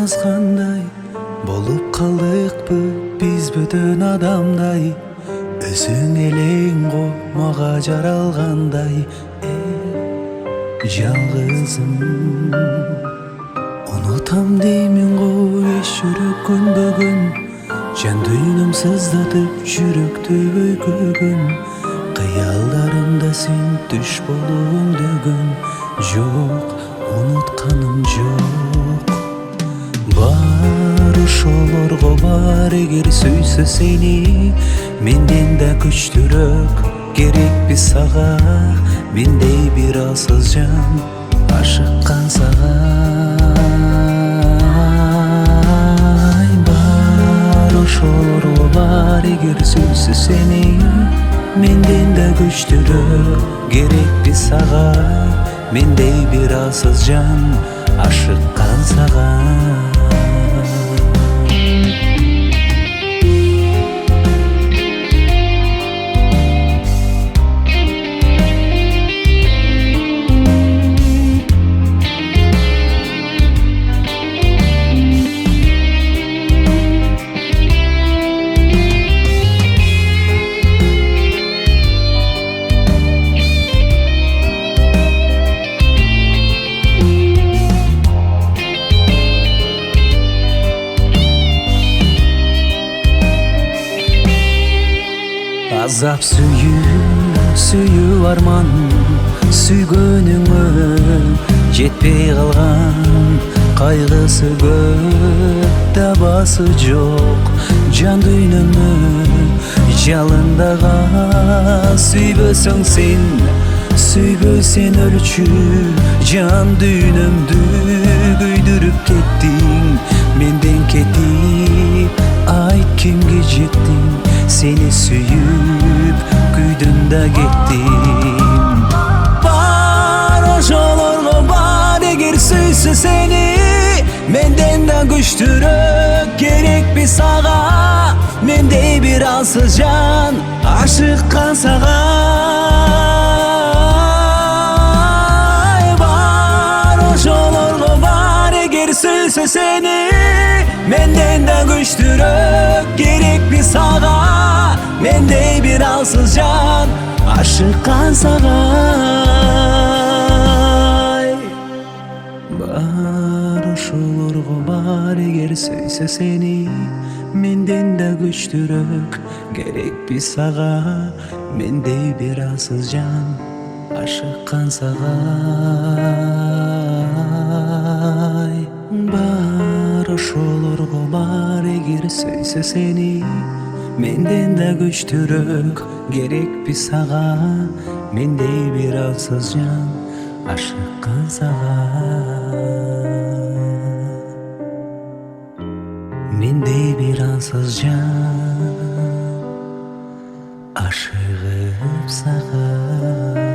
жазгандай болуп калдыкпы биз бөтөн адамдай. Өзүң элең го мага жаралгандай. Жалгызым унутам деймин го эч жүрөк көнбөгөн. Жан дүйнөм сыздатып жүрөктү өйкөгөн. Кыялдарымда сен түш болуп өңдөгөн. Жок, унутканым жок. Бар ошолорго бар эгер сүйсө сени, менден да күчтүүрөөк керекпи сага. Мендей бир алсыз жан ашыккан сага. Бар ошолорго бар эгер сүйсө сени, менден да күчтүүрөөк керекпи сага. Мендей бир алсыз жан ашыккан сага. Azap сүйүү арман, сүйгөнүңө жетпей калган. Кайгысы көп, табасы жок. Жан дүйнөмө жалындага. Сүйбөсөң сен, сүйбөсөң өлчү. Жан дүйнөмдү күйдүрүп кеттиң. Менден кетип, айт кимге жеттиң? Seni sүйүп күйдүм да кеттим. Бар ошолорго бар эгер сүйсө сени, менден да күчтүүрөөк керекпи сага. Мендей бир алсыз жан ашыккан сага. Бар ошолорго бар эгер сүйсө сени, менден да күчтүүрөөк керекпи сага. Мендей бир алсыз жан ашыккан сага. Бар ошолорго бар эгер сүйсө сени, менден да күчтүүрөөк керекпи сага. Мендей бир алсыз жан ашыккан сага. Бар ошолорго бар эгер сүйсө сени, менден да күчтүүрөөк керекпи сага. Мендей бир алсыз жан ашыккан сага. Мендей бир алсыз жан ашыгып сага.